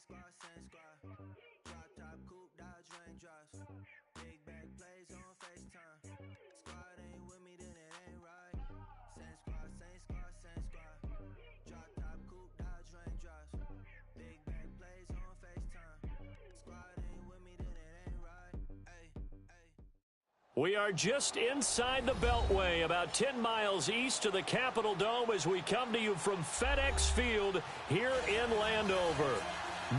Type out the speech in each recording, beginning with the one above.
squad, same squad. Drop top, coupe, dodge, raindrops. Big back plays on FaceTime. Squad ain't with me, then it ain't right. Same squad, same squad, same squad. Drop top, coupe, dodge, raindrops. Big back plays on FaceTime. Squad ain't with me, then it ain't right. Ay, ay. We are just inside the Beltway, about 10 miles east of the Capitol Dome as we come to you from FedEx Field here in Landover.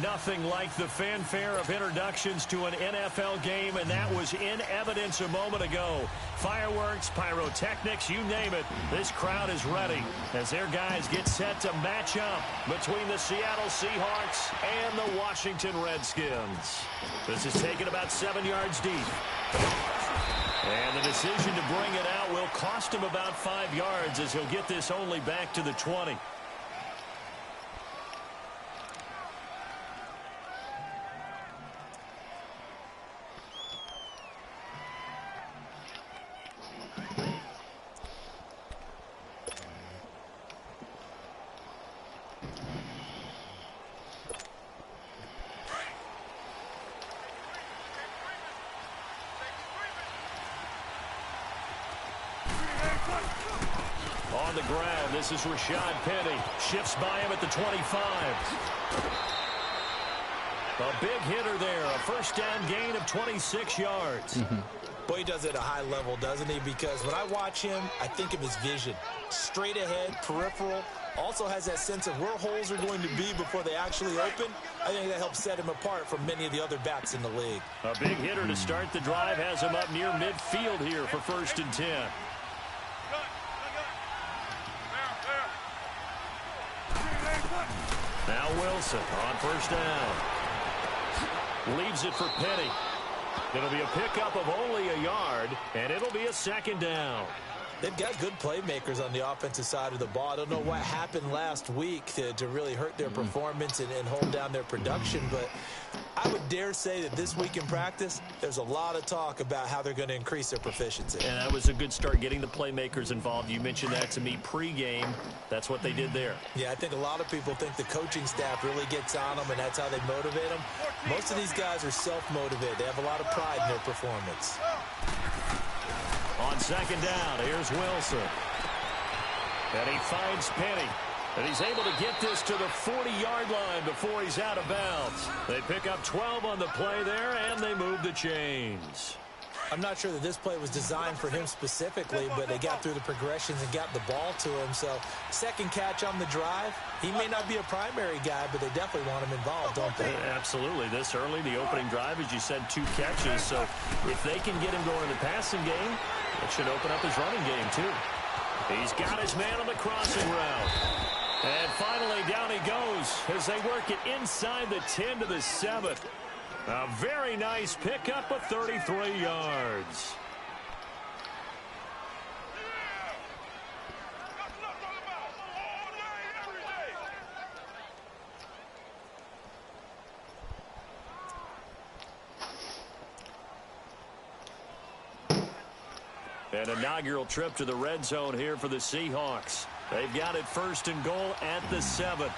Nothing like the fanfare of introductions to an NFL game, and that was in evidence a moment ago. Fireworks, pyrotechnics, you name it, this crowd is ready as their guys get set to match up between the Seattle Seahawks and the Washington Redskins. This is taken about 7 yards deep. And the decision to bring it out will cost him about 5 yards as he'll get this only back to the 20. On the ground, this is Rashad Penny. Shifts by him at the 25. A big hitter there. A first down gain of 26 yards. Boy, he does it at a high level, doesn't he? Because when I watch him, I think of his vision. Straight ahead, peripheral. Also has that sense of where holes are going to be before they actually open. I think that helps set him apart from many of the other backs in the league. A big hitter to start the drive has him up near midfield here for 1st and 10. Now Wilson on first down. Leaves it for Penny. It'll be a pickup of only a yard, and it'll be a 2nd down. They've got good playmakers on the offensive side of the ball. I don't know what happened last week to really hurt their performance and hold down their production, but I would dare say that this week in practice, there's a lot of talk about how they're going to increase their proficiency. And that was a good start, getting the playmakers involved. You mentioned that to me pregame. That's what they did there. Yeah, I think a lot of people think the coaching staff really gets on them, and that's how they motivate them. Most of these guys are self-motivated. They have a lot of pride in their performance. On 2nd down, here's Wilson. And he finds Penny. And he's able to get this to the 40-yard line before he's out of bounds. They pick up 12 on the play there, and they move the chains. I'm not sure that this play was designed for him specifically, but they got through the progressions and got the ball to him. So, 2nd catch on the drive. He may not be a primary guy, but they definitely want him involved, don't they? Absolutely. This early, the opening drive, as you said, 2 catches. So, if they can get him going in the passing game, it should open up his running game, too. He's got his man on the crossing route. And finally, down he goes as they work it inside the 10 to the 7. A very nice pickup of 33 yards. An inaugural trip to the red zone here for the Seahawks. They've got it 1st and goal at the 7.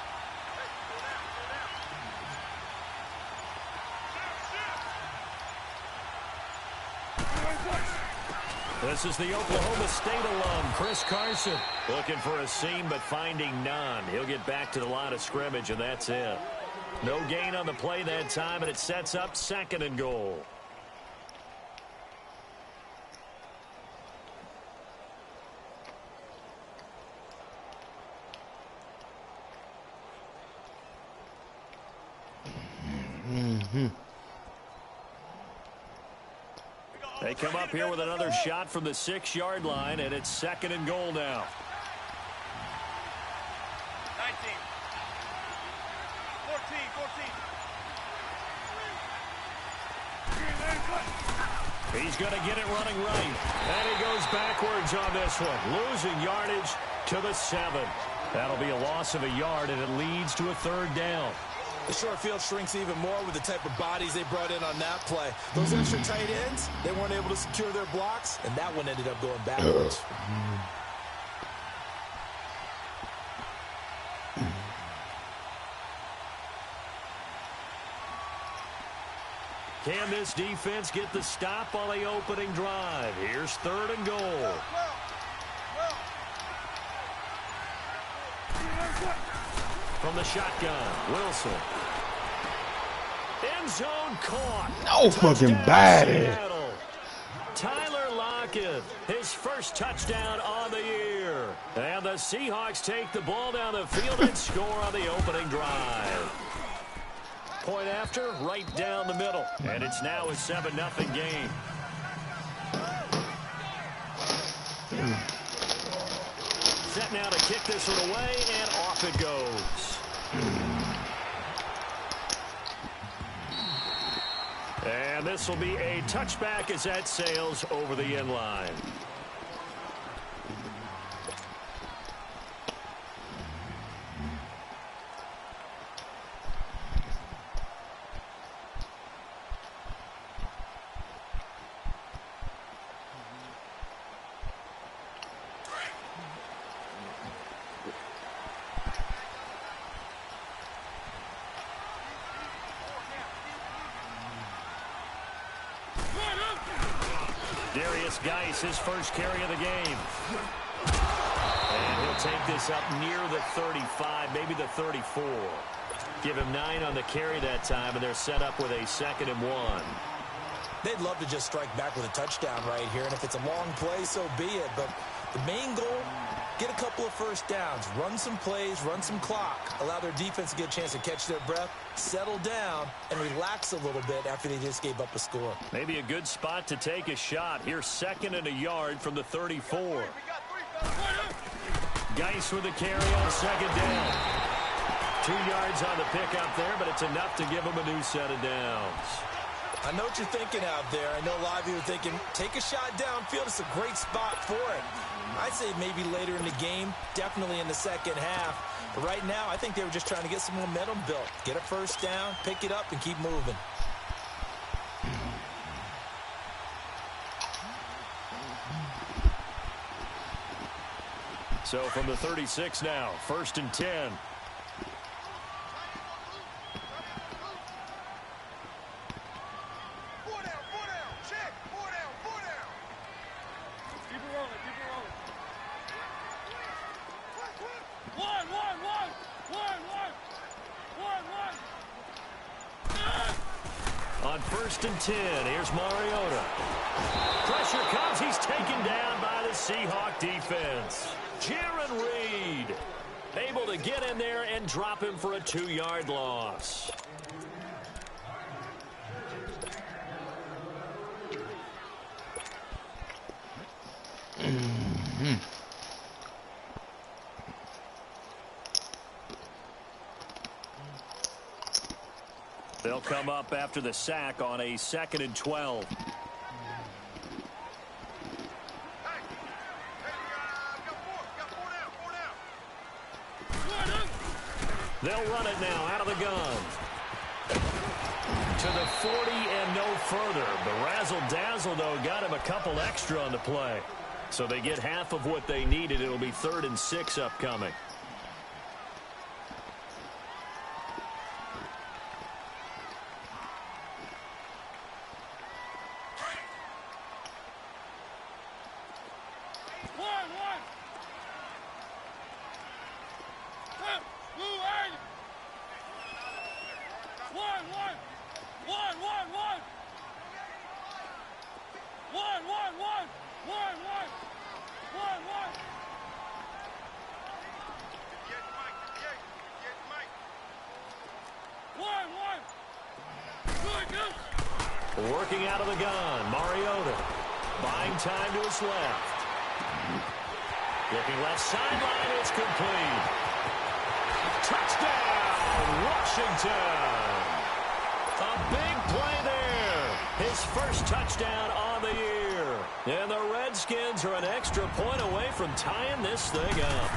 This is the Oklahoma State alum, Chris Carson, looking for a seam but finding none. He'll get back to the line of scrimmage, and that's it. No gain on the play that time, and it sets up 2nd and goal. They come up here with another shot from the 6-yard line, and it's 2nd and goal now. 19. 14. He's going to get it running right. And he goes backwards on this one, losing yardage to the 7. That'll be a loss of a yard, and it leads to a 3rd down. The short field shrinks even more with the type of bodies they brought in on that play. Those extra tight ends, they weren't able to secure their blocks, and that one ended up going backwards. Can this defense get the stop on the opening drive? Here's 3rd and goal. From the shotgun, Wilson. End zone caught. No fucking bad. Tyler Lockett, his first touchdown on the year. And the Seahawks take the ball down the field and score on the opening drive. Point after, right down the middle. And it's now a 7-0 game. Set now to kick this one away, and off it goes. And this will be a touchback as that sails over the end line. His first carry of the game. And he'll take this up near the 35, maybe the 34. Give him 9 on the carry that time, and they're set up with a 2nd and 1. They'd love to just strike back with a touchdown right here, and if it's a long play, so be it. But the main goal, get a couple of first downs, run some plays, run some clock, allow their defense to get a chance to catch their breath, settle down, and relax a little bit after they just gave up a score. Maybe a good spot to take a shot. Here's 2nd and a yard from the 34. Geis with the carry on 2nd down. 2 yards on the pickup there, but it's enough to give them a new set of downs. I know what you're thinking out there. I know a lot of you are thinking, take a shot downfield. It's a great spot for it. I'd say maybe later in the game, definitely in the second half. But right now, I think they were just trying to get some momentum built. Get a first down, pick it up, and keep moving. So from the 36 now, 1st and 10. On 1st and 10, here's Mariota. Pressure comes. He's taken down by the Seahawk defense. Jaron Reed able to get in there and drop him for a 2-yard loss. They'll come up after the sack on a 2nd and 12. They'll run it now out of the gun. To the 40 and no further. The razzle-dazzle, though, got him a couple extra on the play. So they get half of what they needed. It'll be 3rd and 6 upcoming. Working out of the gun, Mariota. Buying time to his left. Looking left sideline, it's complete. Touchdown, Washington. A big play there. His first touchdown on the year. And the Redskins are an extra point away from tying this thing up.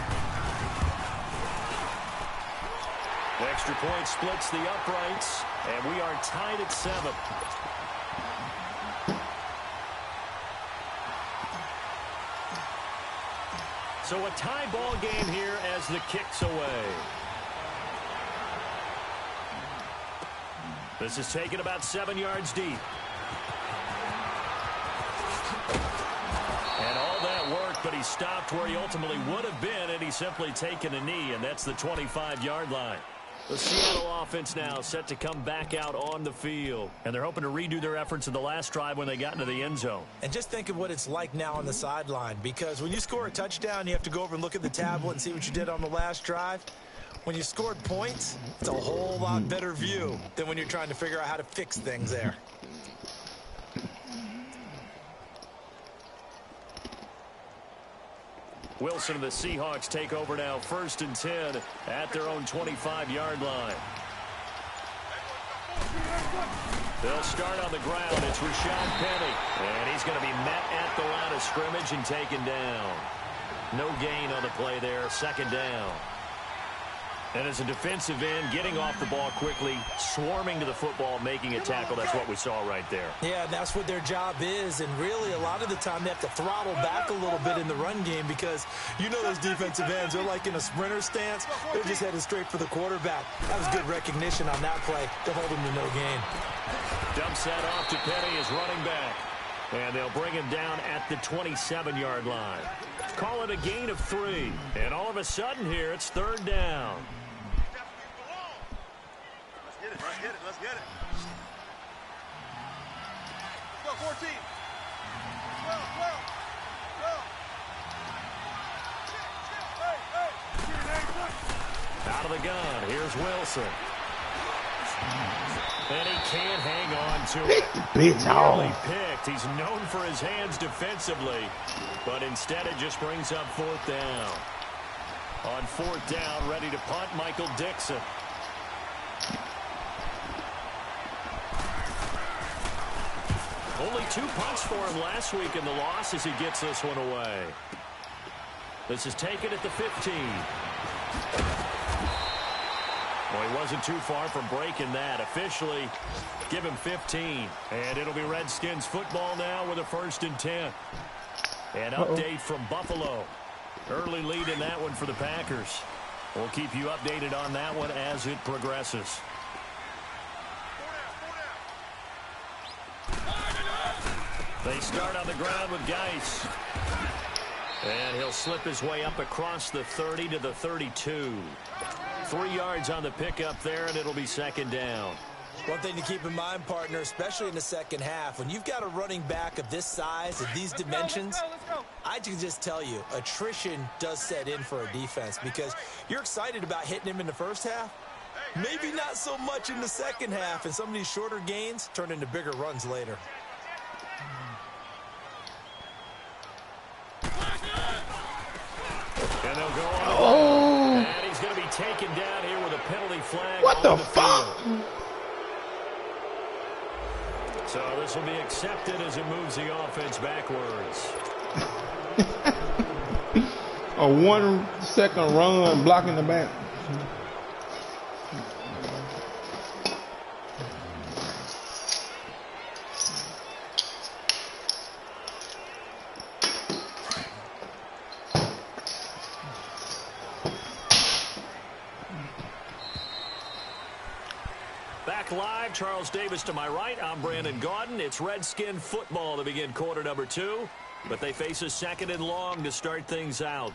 The extra point splits the uprights, and we are tied at 7. So a tie ball game here as the kick's away. This is taken about 7 yards deep. And all that work, but he stopped where he ultimately would have been, and he's simply taken a knee, and that's the 25-yard line. The Seattle offense now set to come back out on the field. And they're hoping to redo their efforts in the last drive when they got into the end zone. And just think of what it's like now on the sideline, because when you score a touchdown, you have to go over and look at the tablet and see what you did on the last drive. When you scored points, it's a whole lot better view than when you're trying to figure out how to fix things there. Wilson and the Seahawks take over now, 1st and 10 at their own 25-yard line. They'll start on the ground. It's Rashad Penny, and he's going to be met at the line of scrimmage and taken down. No gain on the play there, 2nd down. And as a defensive end, getting off the ball quickly, swarming to the football, making a tackle, that's what we saw right there. Yeah, and that's what their job is, and really a lot of the time they have to throttle back a little bit in the run game because you know those defensive ends, they're like in a sprinter stance. They're just headed straight for the quarterback. That was good recognition on that play to hold him to no gain. Dumps that off to Penny as running back. And they'll bring him down at the 27-yard line. Call it a gain of 3. And all of a sudden here, it's 3rd down. Let's get it. Let's go, 14. 12. Out of the gun, here's Wilson. And he can't hang on to it. Nearly picked. He's known for his hands defensively, but instead it just brings up 4th down. On 4th down, ready to punt, Michael Dixon. Only 2 punts for him last week in the loss as he gets this one away. This is taken at the 15. Well, he wasn't too far from breaking that. Officially, give him 15. And it'll be Redskins football now with a 1st and 10. An update from Buffalo. Early lead in that one for the Packers. We'll keep you updated on that one as it progresses. They start on the ground with Geis. And he'll slip his way up across the 30 to the 32. 3 yards on the pickup there, and it'll be 2nd down. One thing to keep in mind, partner, especially in the second half, when you've got a running back of this size, of these dimensions, I can just tell you, attrition does set in for a defense because you're excited about hitting him in the first half. Maybe not so much in the second half, and some of these shorter gains turn into bigger runs later. And they'll go on. And he's going to be taken down here with a penalty flag. What the fuck? So this will be accepted as it moves the offense backwards. A 1-second run blocking the back. Back live, Charles Davis to my right. I'm Brandon Gaudin. It's Redskin football to begin quarter number 2, but they face a 2nd and long to start things out.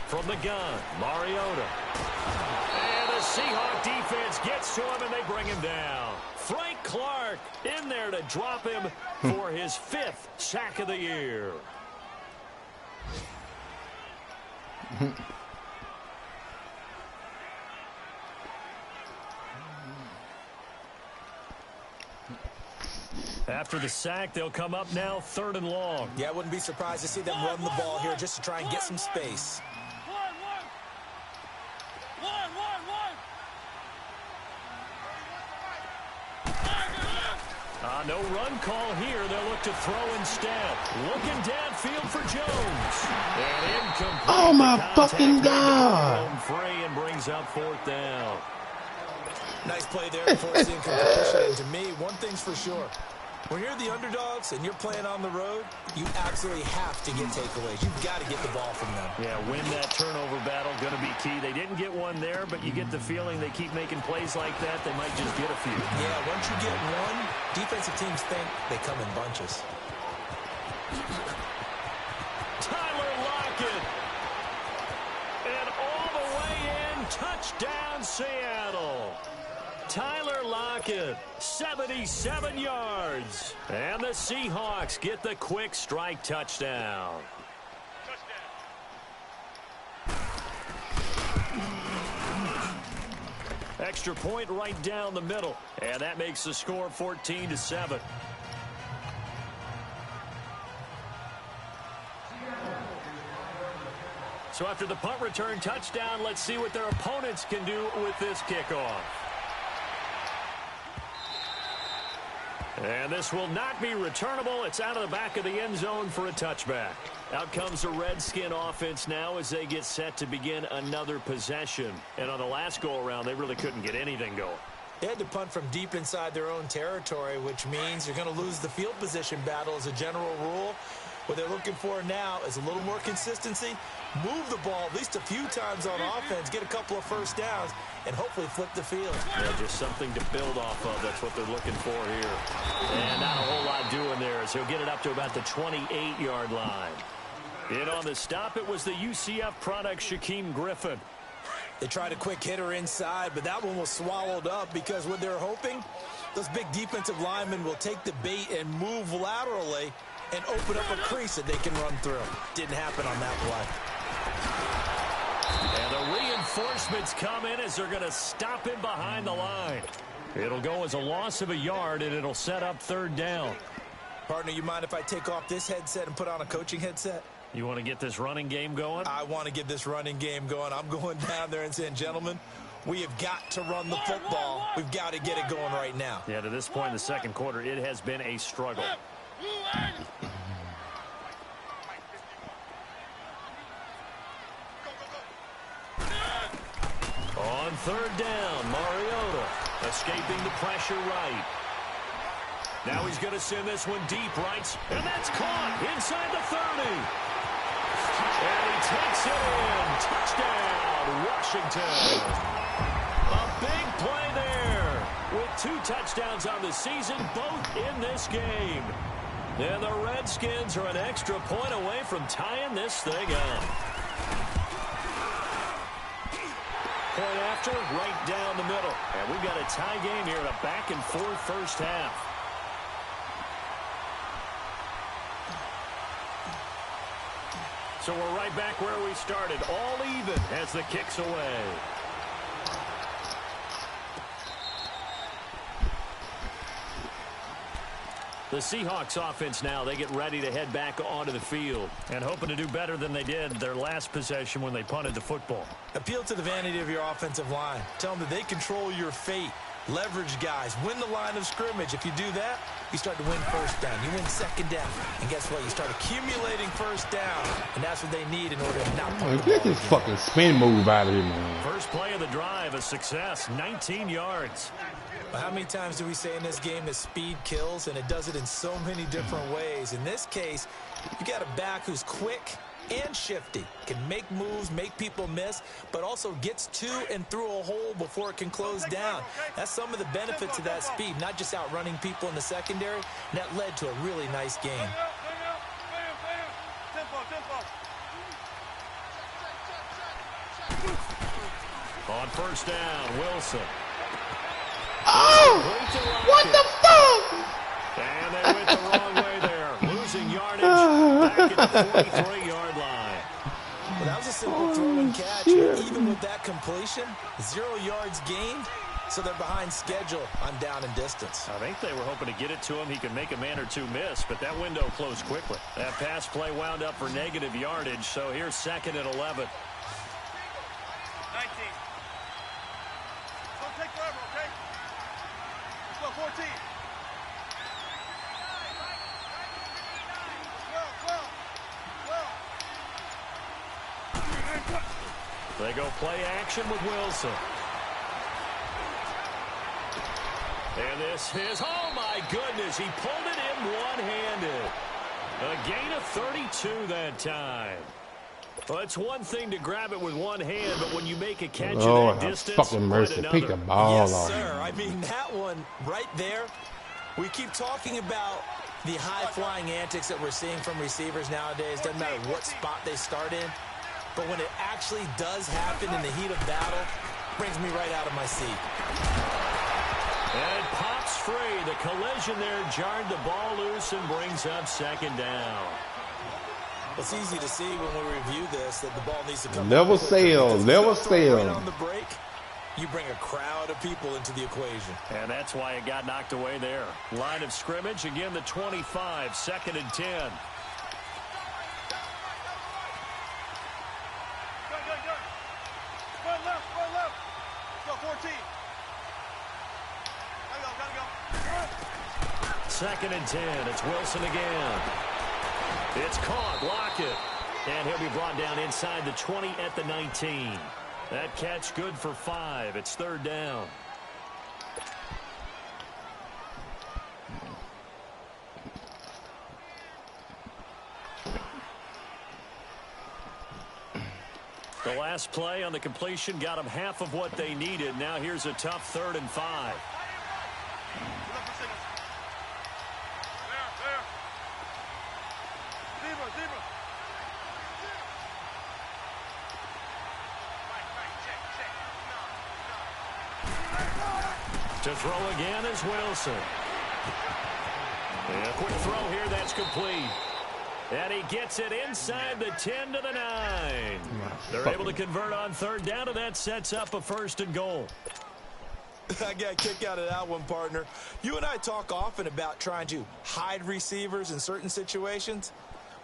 From the gun, Mariota. And the Seahawk defense gets to him, and they bring him down. Frank Clark in there to drop him for his 5th sack of the year. After the sack, they'll come up now 3rd and long. Yeah, I wouldn't be surprised to see them run the ball here just to try and get some space. No run call here. They'll look to throw instead. Looking downfield for Jones. And incomplete. Oh, my fucking God. Home free and brings up 4th down. Nice play there, forcing completion. And to me, one thing's for sure. When you're the underdogs and you're playing on the road, you absolutely have to get takeaways. You've got to get the ball from them. Yeah, win that turnover battle, going to be key. They didn't get one there, but you get the feeling they keep making plays like that, they might just get a few. Yeah, once you get one, defensive teams think they come in bunches. Tyler Lockett. And all the way in, touchdown Seattle. Tyler Lockett, 77 yards. And the Seahawks get the quick strike touchdown. Extra point right down the middle. And that makes the score 14-7. So after the punt return touchdown, let's see what their opponents can do with this kickoff. And this will not be returnable. It's out of the back of the end zone for a touchback. Out comes the Redskin offense now as they get set to begin another possession. And on the last go-around, they really couldn't get anything going. They had to punt from deep inside their own territory, which means you're going to lose the field position battle as a general rule. What they're looking for now is a little more consistency, move the ball at least a few times on offense, get a couple of first downs, and hopefully flip the field. Yeah, just something to build off of. That's what they're looking for here. And not a whole lot doing there as he'll get it up to about the 28-yard line. In on the stop, it was the UCF product, Shaquem Griffin. They tried a quick hitter inside, but that one was swallowed up because what they're hoping, those big defensive linemen will take the bait and move laterally and open up a crease that they can run through. Didn't happen on that play. And the reinforcements come in as they're going to stop him behind the line. It'll go as a loss of a yard, and it'll set up 3rd down. Partner, you mind if I take off this headset and put on a coaching headset? You want to get this running game going? I want to get this running game going. I'm going down there and saying, gentlemen, we have got to run the football. We've got to get it going right now. Yeah, to this point in the second quarter, it has been a struggle. On 3rd down, Mariota escaping the pressure right. Now he's going to send this one deep right, and that's caught inside the 30. And he takes it in. Touchdown, Washington. A big play there with 2 touchdowns on the season, both in this game. And the Redskins are an extra point away from tying this thing up. Point after, right down the middle. And we've got a tie game here in a back-and-forth first half. So we're right back where we started, all even as the kick's away. The Seahawks offense now, they get ready to head back onto the field and hoping to do better than they did their last possession when they punted the football. Appeal to the vanity of your offensive line. Tell them that they control your fate. Leverage guys. Win the line of scrimmage. If you do that, you start to win first down. You win 2nd down. And guess what? You start accumulating first down. And that's what they need in order to not punt the ball. Get this fucking spin move out of here, man. First play of the drive, a success, 19 yards. Well, how many times do we say in this game that speed kills? And it does it in so many different ways. In this case, you got a back who's quick and shifty, can make moves, make people miss, but also gets to and through a hole before it can close down. That's some of the benefits of that speed, not just outrunning people in the secondary, and that led to a really nice game. On first down, Wilson. Oh! What the fuck? And they went the wrong way there, losing yardage back at the 43-yard line. Well, that was a simple throw and catch. Even with that completion, 0 yards gained, so they're behind schedule on down and distance. I think they were hoping to get it to him. He could make a man or two miss, but that window closed quickly. That pass play wound up for negative yardage, so here's 2nd and 11. 19. Don't take forever, okay? Let's go, 14. 12. They go play action with Wilson. And this is, oh my goodness, he pulled it in one-handed. A gain of 32 that time. Well, it's one thing to grab it with one hand, but when you make a catch at that distance, fucking mercy, pick the ball off. Yes, sir. I mean, that one right there, we keep talking about the high-flying antics that we're seeing from receivers nowadays. Doesn't matter what spot they start in. But when it actually does happen in the heat of battle, it brings me right out of my seat. And it pops free. The collision there jarred the ball loose and brings up second down. It's easy to see when we review this that the ball needs to come. Never sail, never sail. Right on the break, you bring a crowd of people into the equation. And that's why it got knocked away there. Line of scrimmage, again the 25, 2nd and 10. Go left. Go 14. Gotta go. 2nd and 10. It's Wilson again. It's caught. Lockett. And he'll be brought down inside the 20 at the 19. That catch good for 5. It's 3rd down. The last play on the completion got them half of what they needed. Now here's a tough 3rd and 5. To throw again is Wilson. And a quick throw here, that's complete. And he gets it inside the 10 to the 9. They're able to convert on 3rd down, and that sets up a 1st and goal. I got a kick out of that one, partner. You and I talk often about trying to hide receivers in certain situations,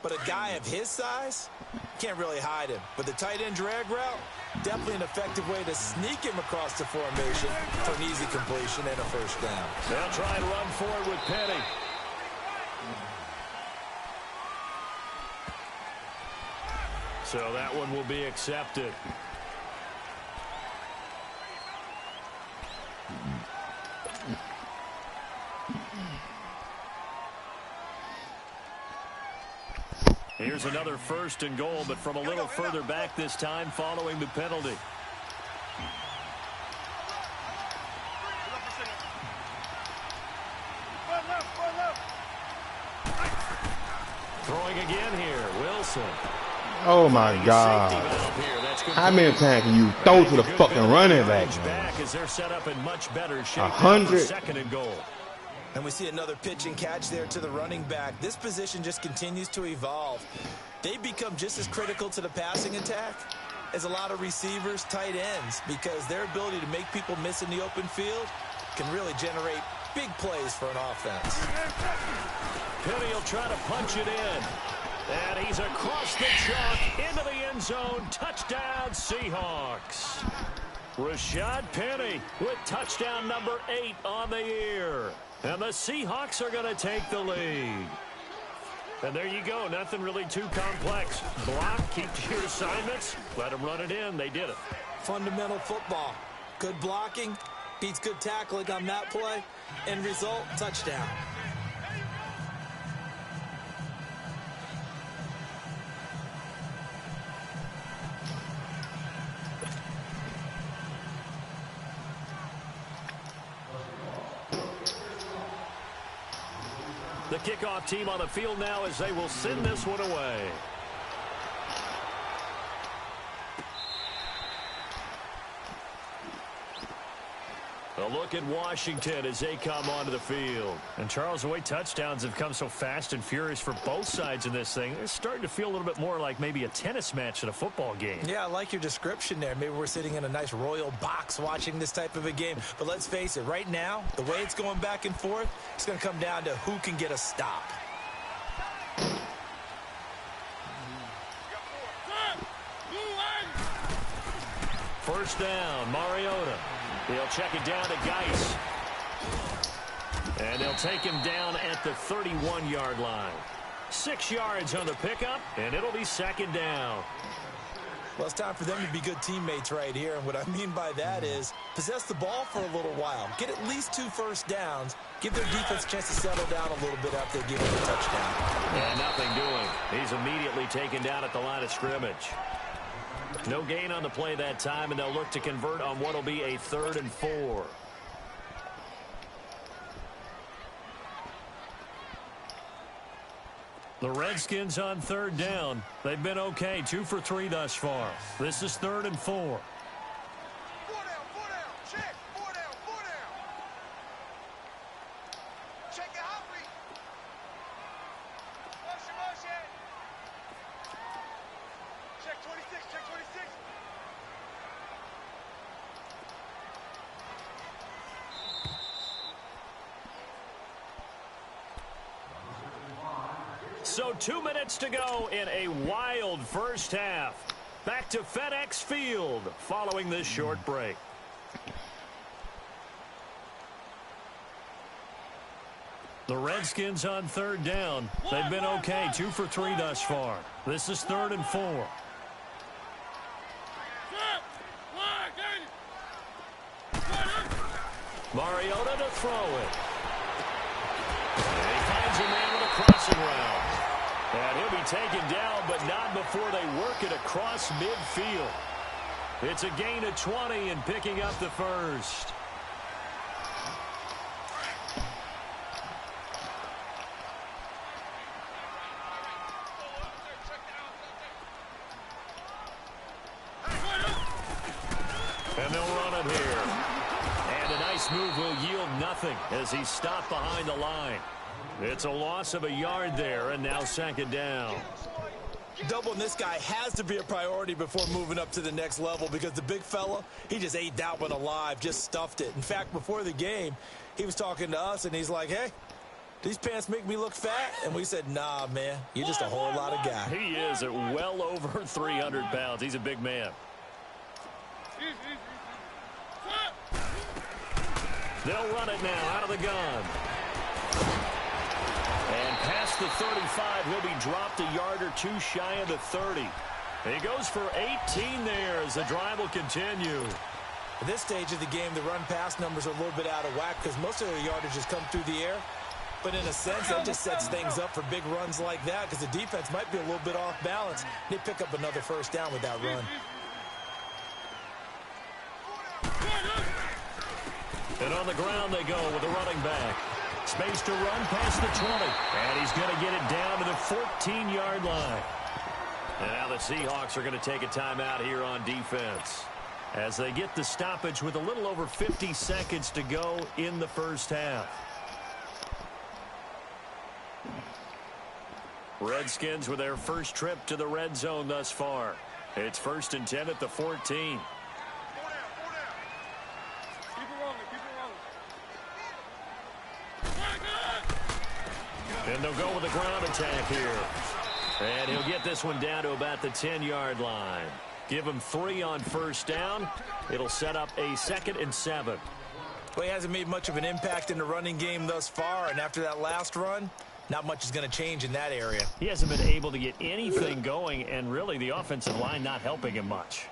but a guy of his size can't really hide him. But the tight end drag route, definitely an effective way to sneak him across the formation for an easy completion and a 1st down. They'll try and run forward with Penny. So that one will be accepted. Here's another 1st and goal, but from a little further back this time following the penalty. Throwing again here, Wilson. Oh my God. How many times can you throw to the fucking running back, man? As they're set up in much better shape. 100. 2nd and goal. And we see another pitch and catch there to the running back. This position just continues to evolve. They become just as critical to the passing attack as a lot of receivers, tight ends, because their ability to make people miss in the open field can really generate big plays for an offense. Penny will try to punch it in. And he's across the chalk into the end zone. Touchdown, Seahawks. Rashad Penny with touchdown number 8 on the year. And the Seahawks are going to take the lead. And there you go. Nothing really too complex. Block, keep to your assignments. Let them run it in. They did it. Fundamental football. Good blocking beats good tackling on that play. End result, touchdown. The kickoff team on the field now as they will send this one away. A look at Washington as they come onto the field. And Charles, the way touchdowns have come so fast and furious for both sides in this thing, it's starting to feel a little bit more like maybe a tennis match in a football game. Yeah, I like your description there. Maybe we're sitting in a nice royal box watching this type of a game. But let's face it, right now, the way it's going back and forth, it's going to come down to who can get a stop. First down, Mariota. He'll check it down to Geis. And they'll take him down at the 31-yard line. 6 yards on the pickup, and it'll be 2nd down. Well, it's time for them to be good teammates right here, and what I mean by that is possess the ball for a little while, get at least 2 first downs, give their defense a chance to settle down a little bit after they give him a touchdown. And nothing doing. He's immediately taken down at the line of scrimmage. No gain on the play that time, and they'll look to convert on what will be a 3rd and 4. The Redskins on 3rd down. They've been okay, 2 for 3 thus far. This is 3rd and 4. 4 down, 4 down, check, 4 down, 4 down. Check the hot read. Motion. Check 26, check 26. So 2 minutes to go in a wild first half. Back to FedEx Field following this short break. The Redskins on 3rd down. They've been okay, 2 for 3 thus far. This is 3rd and 4. Mariota to throw it. And he finds a man with a crossing route. And he'll be taken down, but not before they work it across midfield. It's a gain of 20 and picking up the first. And they'll run it here. And a nice move will yield nothing as he's stopped behind the line. It's a loss of a yard there, and now 2nd down. Doubling this guy has to be a priority before moving up to the next level because the big fella, he just ate that one alive, just stuffed it. In fact, before the game, he was talking to us, and he's like, hey, these pants make me look fat? And we said, nah, man, you're just a whole lot of guy. He is at well over 300 pounds. He's a big man. They'll run it now out of the gun. And past the 35, he'll be dropped a yard or 2 shy of the 30. He goes for 18 there as the drive will continue. At this stage of the game, the run-pass numbers are a little bit out of whack because most of their yardage has come through the air. But in a sense, that just sets things up for big runs like that because the defense might be a little bit off balance. They pick up another first down with that run. And on the ground they go with a running back. Space to run past the 20. And he's going to get it down to the 14-yard line. And now the Seahawks are going to take a timeout here on defense as they get the stoppage with a little over 50 seconds to go in the first half. Redskins with their first trip to the red zone thus far. It's 1st and 10 at the 14. And they'll go with a ground attack here. And he'll get this one down to about the 10-yard line. Give him 3 on first down. It'll set up a 2nd and 7. Well, he hasn't made much of an impact in the running game thus far, and after that last run, not much is going to change in that area. He hasn't been able to get anything going, and really the offensive line not helping him much.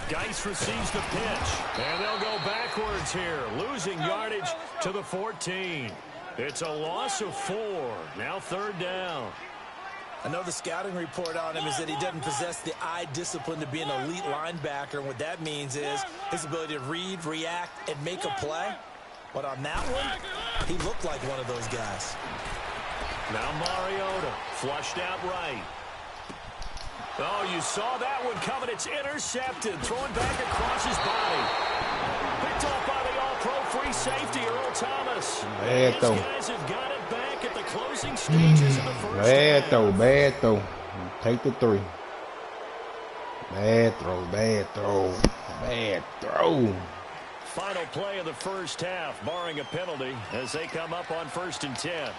Geis receives the pitch, and they'll go backwards here, losing yardage to the 14. It's a loss of 4. Now 3rd down. I know the scouting report on him is that he doesn't possess the eye discipline to be an elite linebacker, and what that means is his ability to read, react, and make a play. But on that one, he looked like one of those guys. Now Mariota, flushed out right. Oh, you saw that one coming. It's intercepted. Throwing back across his body. Picked off by the all-pro free safety, Earl Thomas. Bad throw. These guys have got it back at the closing stages of the first Bad half. throw, bad throw. Take the 3. Bad throw, bad throw, bad throw. Final play of the first half, barring a penalty, as they come up on 1st and 10.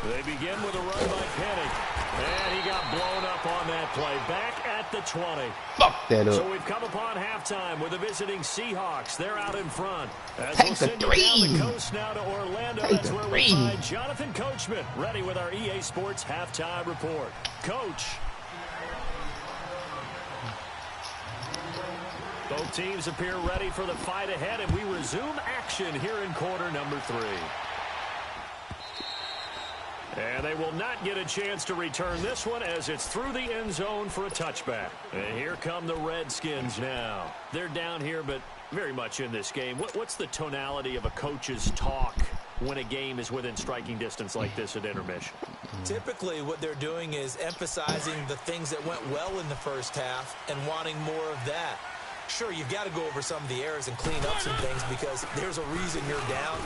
They begin with a run by Penny. And he got blown up on that play. Back at the 20. Fuck that up. So we've come upon halftime with the visiting Seahawks. They're out in front. As Take we'll the send you three. down the coast now to Orlando. Take That's the where three. we find Jonathan Coachman ready with our EA Sports halftime report. Coach. Both teams appear ready for the fight ahead, and we resume action here in quarter number 3. And they will not get a chance to return this one as it's through the end zone for a touchback. And here come the Redskins now. They're down here, but very much in this game. What's the tonality of a coach's talk when a game is within striking distance like this at intermission? Typically, what they're doing is emphasizing the things that went well in the first half and wanting more of that. Sure, you've got to go over some of the errors and clean up some things because there's a reason you're down.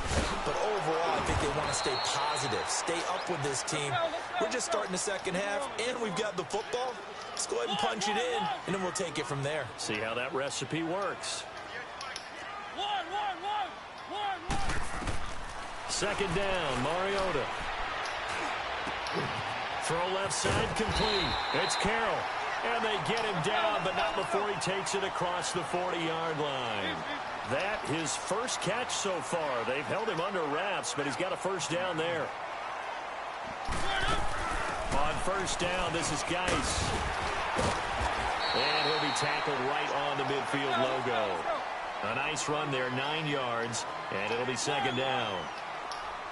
But overall, I think they want to stay positive, stay up with this team. We're just starting the second half, and we've got the football. Let's go ahead and punch it in, and then we'll take it from there. See how that recipe works. Second down, Mariota. Throw left side complete. It's Carroll. And they get him down, but not before he takes it across the 40-yard line. That his first catch so far. They've held him under wraps, but he's got a first down there. On first down, this is Geis. And he'll be tackled right on the midfield logo. A nice run there, 9 yards, and it'll be second down.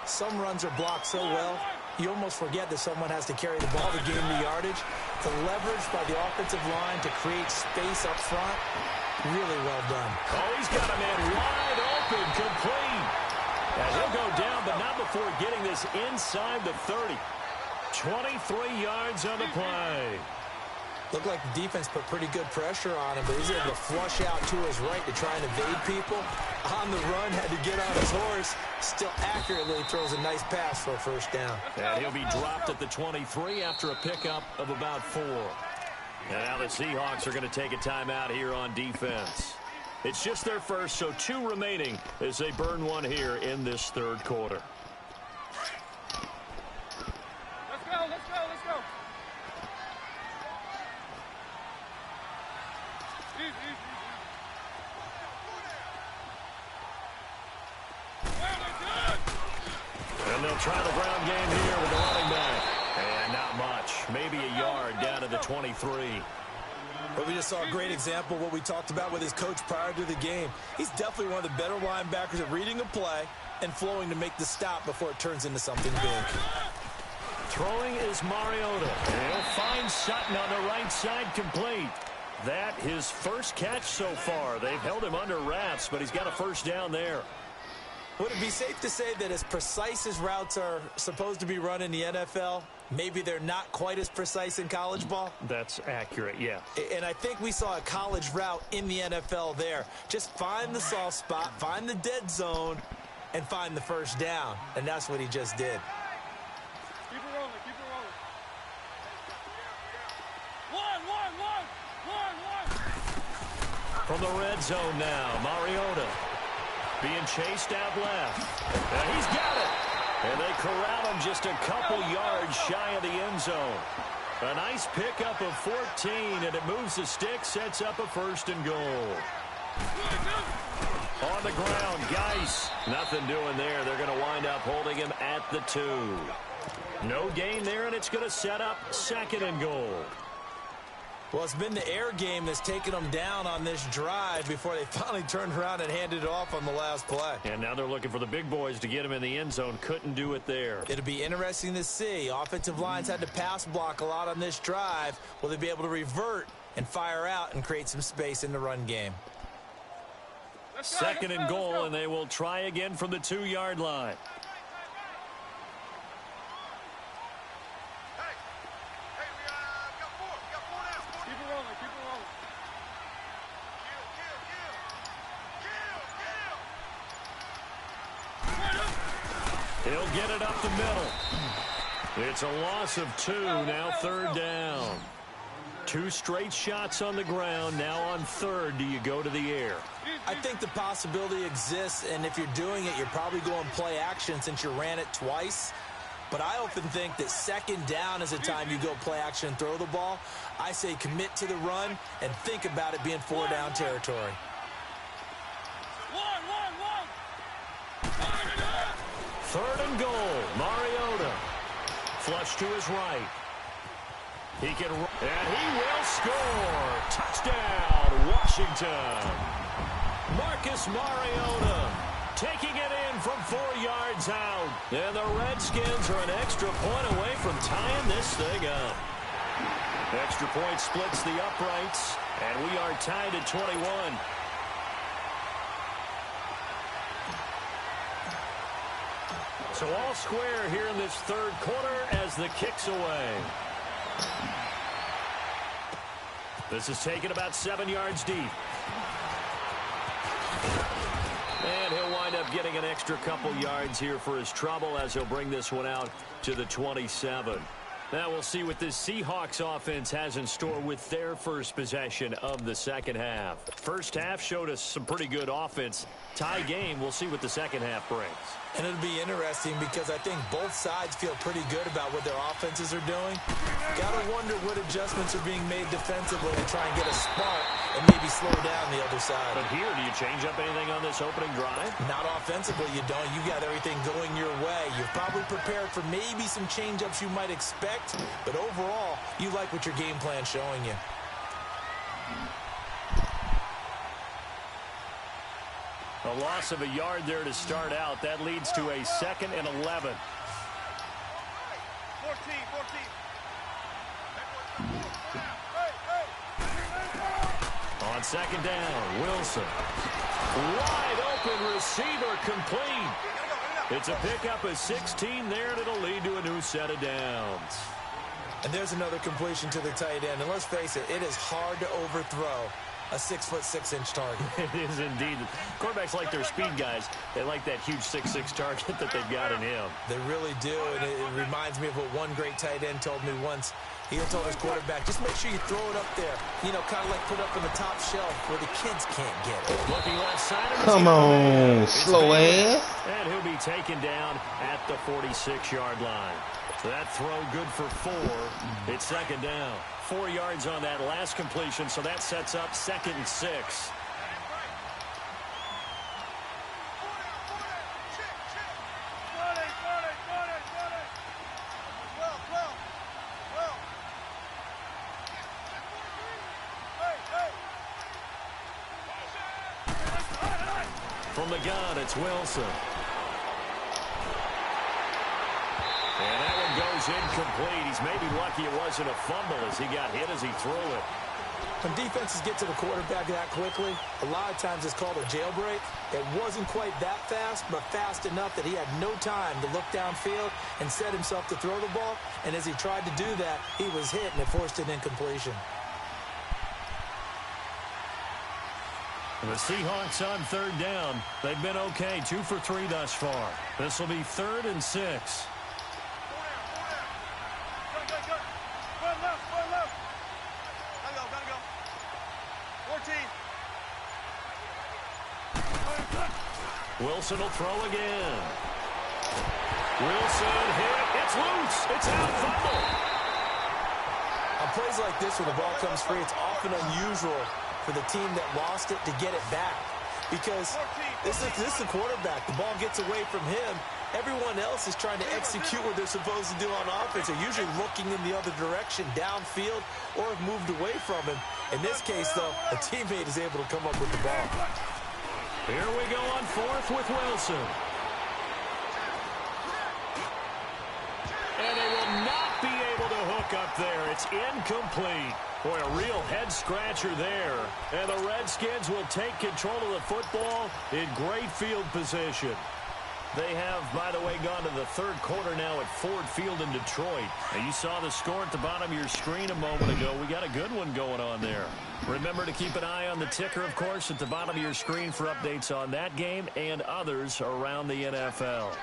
Some runs are blocked so well, you almost forget that someone has to carry the ball to gain the yardage. The leverage by the offensive line to create space up front, really well done. Oh, he's got a man wide open, complete. And he'll go down, but not before getting this inside the 30. 23 yards on the play. Looked like the defense put pretty good pressure on him, but he's able to flush out to his right to try and evade people. On the run, had to get on his horse. Still accurately throws a nice pass for a first down. And he'll be dropped at the 23 after a pickup of about 4. And now the Seahawks are going to take a timeout here on defense. It's just their first, so 2 remaining as they burn one here in this third quarter. Let's go, let's go, let's go. And they'll try the ground game here with the running back. And not much. Maybe a yard down to the 23. But we just saw a great example of what we talked about with his coach prior to the game. He's definitely one of the better linebackers at reading a play and flowing to make the stop before it turns into something big. Throwing is Mariota. And he'll find Sutton on the right side complete. That his first catch so far. They've held him under wraps, but he's got a first down there. Would it be safe to say that as precise as routes are supposed to be run in the NFL, maybe they're not quite as precise in college ball? That's accurate, yeah. And I think we saw a college route in the NFL there. Just find the soft spot, find the dead zone, and find the first down. And that's what he just did. Keep it rolling, keep it rolling. One. From the red zone now, Mariota. Being chased out left. And he's got it. And they corral him just a couple yards shy of the end zone. A nice pickup of 14, and it moves the stick, sets up a first and goal. On the ground, Geis. Nothing doing there. They're going to wind up holding him at the 2. No gain there, and it's going to set up second and goal. Well, it's been the air game that's taken them down on this drive before they finally turned around and handed it off on the last play. And now they're looking for the big boys to get him in the end zone. Couldn't do it there. It'll be interesting to see. Offensive lines had to pass block a lot on this drive. Will they be able to revert and fire out and create some space in the run game? Second and goal, and they will try again from the 2-yard line. He'll get it up the middle. It's a loss of 2, now third down. 2 straight shots on the ground. Now on third, do you go to the air? I think the possibility exists, and if you're doing it, you're probably going play action since you ran it twice. But I often think that second down is a time you go play action and throw the ball. I say commit to the run and think about it being 4 down territory. Third and goal. Mariota. Flush to his right. He can run, and he will score. Touchdown, Washington. Marcus Mariota taking it in from 4 yards out. And the Redskins are an extra point away from tying this thing up. Extra point splits the uprights, and we are tied at 21. So all square here in this third quarter as the kick's away. This is taken about 7 yards deep. And he'll wind up getting an extra couple yards here for his trouble as he'll bring this one out to the 27. Now we'll see what this Seahawks offense has in store with their first possession of the second half. First half showed us some pretty good offense. Tie game, we'll see what the second half brings. And it'll be interesting because I think both sides feel pretty good about what their offenses are doing. Gotta wonder what adjustments are being made defensively to try and get a spark and maybe slow down the other side. But here, do you change up anything on this opening drive? Not offensively, you don't. You got everything going your way. You've probably prepared for maybe some change-ups you might expect, but overall, you like what your game plan's showing you. A loss of a yard there to start out. That leads to a 2nd and 11. 14. On second down, Wilson. Wide open receiver complete. It's a pickup of 16 there, and it'll lead to a new set of downs. And there's another completion to the tight end. And let's face it, it is hard to overthrow a 6'6" target. It is indeed. Quarterbacks like their speed guys. They like that huge 6'6" target that they've got in him. They really do, and it reminds me of what one great tight end told me once. He told his quarterback, just make sure you throw it up there. You know, kind of like put up on the top shelf where the kids can't get it. Looking left side. Come on, slow ass. And he'll be taken down at the 46-yard line. So that throw good for 4. It's second down. 4 yards on that last completion, so that sets up 2nd and 6. From the gun, it's Wilson. And that one goes incomplete. He's maybe lucky it wasn't a fumble as he got hit as he threw it. When defenses get to the quarterback that quickly, a lot of times it's called a jailbreak. It wasn't quite that fast, but fast enough that he had no time to look downfield and set himself to throw the ball. And as he tried to do that, he was hit, and it forced an incompletion. The Seahawks on third down. They've been okay, 2 for 3 thus far. This will be 3rd and 6. Wilson will throw again. Wilson hit. It's loose. It's out. Fumble. On plays like this, when the ball comes free, it's often unusual for the team that lost it to get it back. Because this is the quarterback. The ball gets away from him. Everyone else is trying to execute what they're supposed to do on offense. They're usually looking in the other direction, downfield, or have moved away from him. In this case, though, a teammate is able to come up with the ball. Here we go on 4th with Wilson. And they will not be able to hook up there. It's incomplete. Boy, a real head-scratcher there. And the Redskins will take control of the football in great field position. They have, by the way, gone to the third quarter now at Ford Field in Detroit. Now, you saw the score at the bottom of your screen a moment ago. We got a good one going on there. Remember to keep an eye on the ticker, of course, at the bottom of your screen for updates on that game and others around the NFL.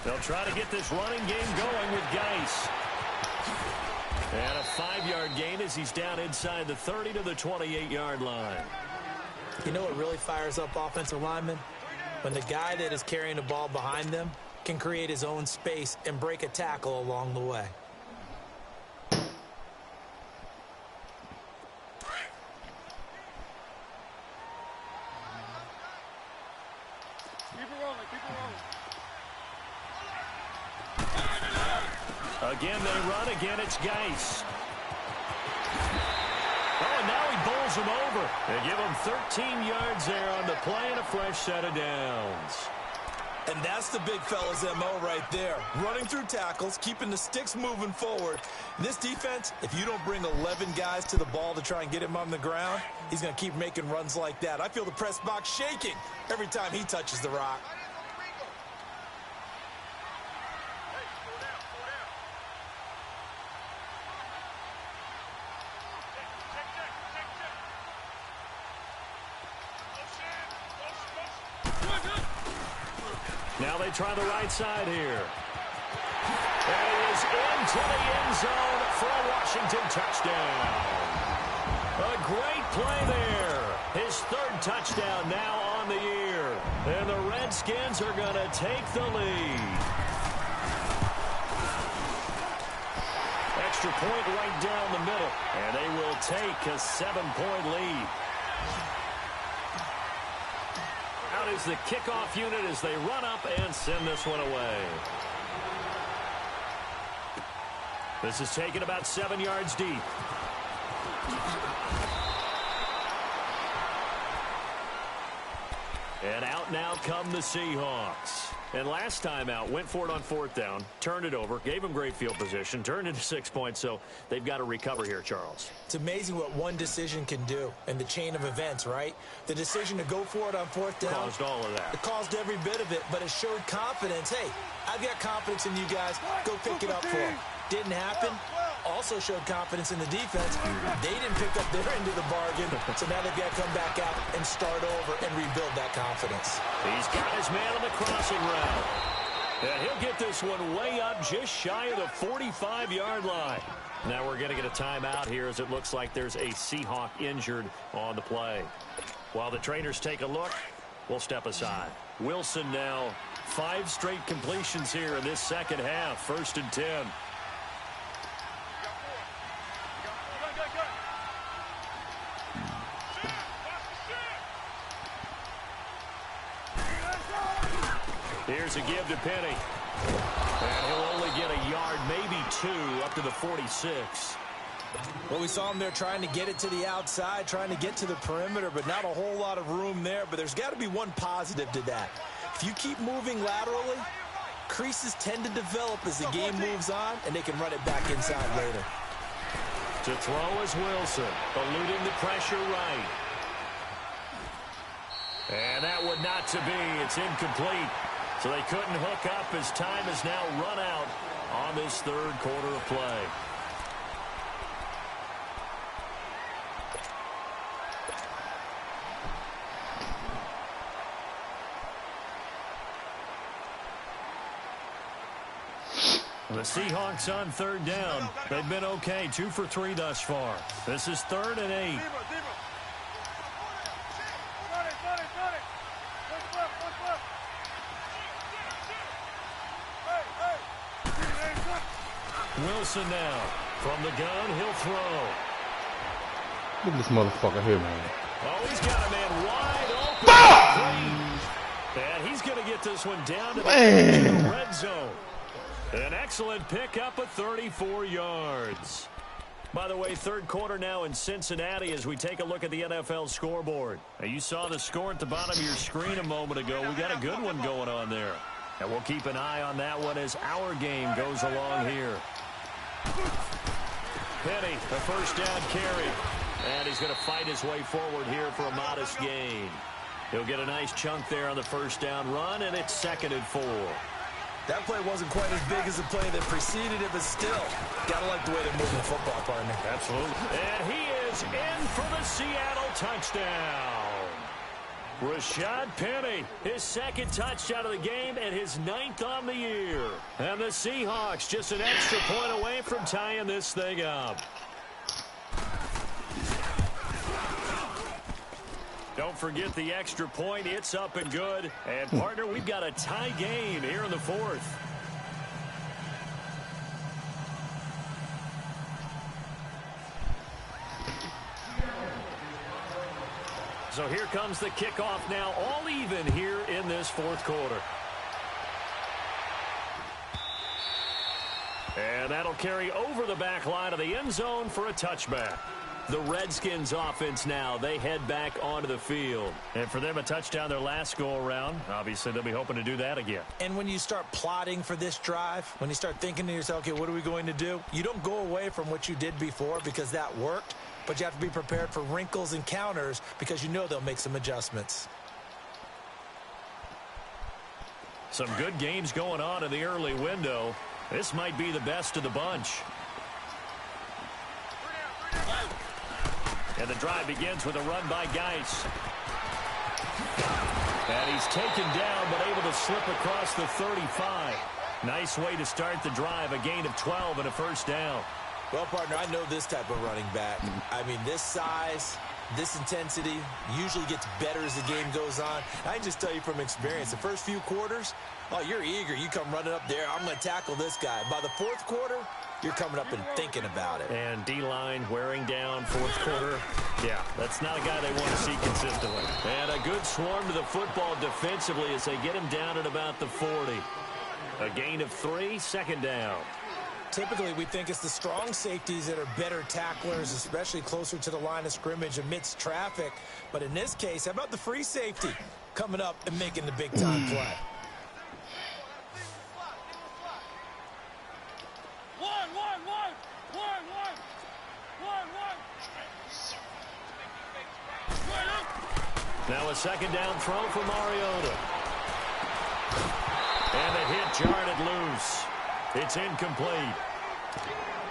They'll try to get this running game going with Geis. And a 5-yard gain as he's down inside the 30 to the 28-yard line. You know what really fires up offensive linemen? when the guy that is carrying the ball behind them can create his own space and break a tackle along the way. Again, they run. Again, it's Geis. Oh, and now he bowls him over. They give him 13 yards there on the play and a fresh set of downs. And that's the big fella's MO right there. Running through tackles, keeping the sticks moving forward. In this defense, if you don't bring 11 guys to the ball to try and get him on the ground, he's going to keep making runs like that. I feel the press box shaking every time he touches the rock. Now they try the right side here. And he is into the end zone for a Washington touchdown. A great play there. His third touchdown now on the year. And the Redskins are going to take the lead. Extra point right down the middle. And they will take a 7-point lead. Out is the kickoff unit as they run up and send this one away. This is taken about 7 yards deep. And out now come the Seahawks. And last time out, went for it on 4th down, turned it over, gave him great field position, turned into 6 points, so they've got to recover here, Charles. It's amazing what one decision can do in the chain of events, right? The decision to go for it on 4th down. Caused all of that. It caused every bit of it, but it showed confidence. Hey, I've got confidence in you guys. Go pick it up for them. Didn't happen. Also showed confidence in the defense. They didn't pick up their end of the bargain, so now they've got to come back out and start over and rebuild that confidence. He's got his man on the crossing route. And he'll get this one way up just shy of the 45-yard line. Now we're going to get a timeout here as it looks like there's a Seahawk injured on the play. While the trainers take a look, we'll step aside. Wilson now 5 straight completions here in this second half. 1st and 10. Here's a give to Penny. And he'll only get a yard, maybe 2, up to the 46. Well, we saw him there trying to get it to the outside, trying to get to the perimeter, but not a whole lot of room there. But there's got to be one positive to that. If you keep moving laterally, creases tend to develop as the game moves on, and they can run it back inside later. To throw is Wilson, eluding the pressure right. And that one not to be. It's incomplete. So they couldn't hook up as time has now run out on this 3rd quarter of play. The Seahawks on 3rd down. They've been okay, 2 for 3 thus far. This is 3rd and 8. Wilson now. From the gun, he'll throw. Look at this motherfucker here, man. Oh, he's got a man wide open. And he's going to get this one down to the red zone. An excellent pickup of 34 yards. By the way, 3rd quarter now in Cincinnati as we take a look at the NFL scoreboard. Now, you saw the score at the bottom of your screen a moment ago. We got a good one going on there. And we'll keep an eye on that one as our game goes along here. Penny, a 1st down carry. And he's going to fight his way forward here for a modest gain. He'll get a nice chunk there on the 1st down run, and it's 2nd and 4. That play wasn't quite as big as the play that preceded it, but still, gotta like the way they're moving the football, partner. Absolutely. And he is in for the Seattle touchdown. Rashad Penny, his 2nd touchdown of the game and his 9th on the year. And the Seahawks just an extra point away from tying this thing up. Don't forget the extra point. It's up and good. And, partner, we've got a tie game here in the fourth. So here comes the kickoff now, all even here in this fourth quarter. And that'll carry over the back line of the end zone for a touchback. The Redskins offense now, they head back onto the field. And for them, a touchdown their last go-around. Obviously, they'll be hoping to do that again. And when you start plotting for this drive, when you start thinking to yourself, okay, what are we going to do? You don't go away from what you did before because that worked, but you have to be prepared for wrinkles and counters because you know they'll make some adjustments. Some good games going on in the early window. This might be the best of the bunch. And the drive begins with a run by Geis. And he's taken down but able to slip across the 35. Nice way to start the drive, a gain of 12 and a first down. Well, partner, I know this type of running back. I mean, this size, this intensity usually gets better as the game goes on. I can just tell you from experience, the first few quarters, oh, you're eager. You come running up there, I'm going to tackle this guy. By the fourth quarter, you're coming up and thinking about it. And D-line wearing down fourth quarter. Yeah, that's not a guy they want to see consistently. And a good swarm to the football defensively as they get him down at about the 40. A gain of 3, second down. Typically, we think it's the strong safeties that are better tacklers, especially closer to the line of scrimmage amidst traffic. But in this case, how about the free safety coming up and making the big-time play? Now a second down throw for Mariota. And the hit jarred loose. It's incomplete.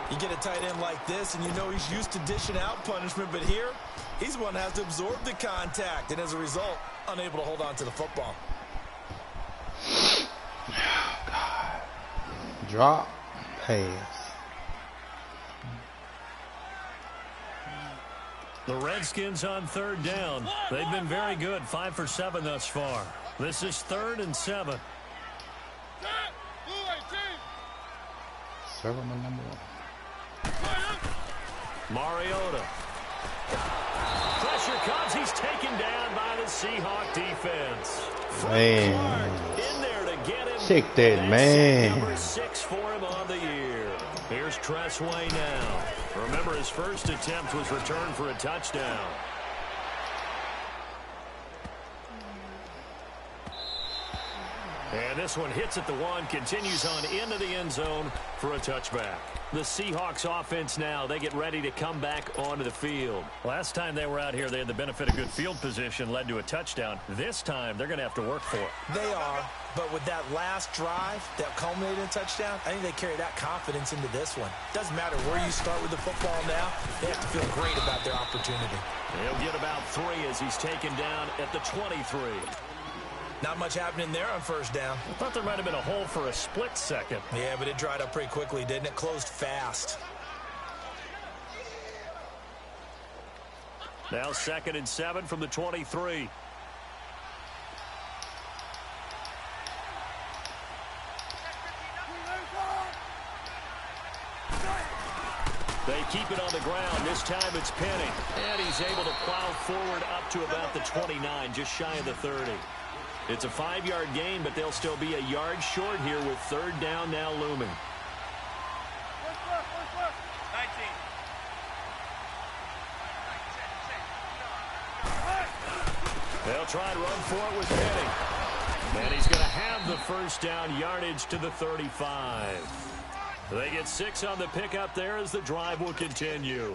You get a tight end like this, and you know he's used to dishing out punishment, but here, he's the one that has to absorb the contact, and as a result, unable to hold on to the football. Oh, God. Drop, pass. The Redskins on third down. They've been very good, 5 for 7 thus far. This is 3rd and 7. Serve him a number 1. Mariota. Pressure comes. He's taken down by the Seahawk defense. Man. In there to get him. Check that, man. Number 6 for him on the year. Here's Tressway now. Remember, his first attempt was returned for a touchdown. And this one hits at the 1, continues on into the end zone for a touchback. The Seahawks offense now, they get ready to come back onto the field. Last time they were out here, they had the benefit of good field position, led to a touchdown. This time, they're going to have to work for it. They are, but with that last drive that culminated in a touchdown, I think they carry that confidence into this one. Doesn't matter where you start with the football now, they have to feel great about their opportunity. He'll get about 3 as he's taken down at the 23. Not much happening there on first down. I thought there might have been a hole for a split second. Yeah, but it dried up pretty quickly, didn't it? Closed fast. Now 2nd and 7 from the 23. They keep it on the ground. This time it's Penny. And he's able to plow forward up to about the 29, just shy of the 30. It's a 5-yard gain, but they'll still be a yard short here with 3rd down now looming. 19. They'll try and run for it with Penny. And he's going to have the first down yardage to the 35. They get 6 on the pickup there as the drive will continue.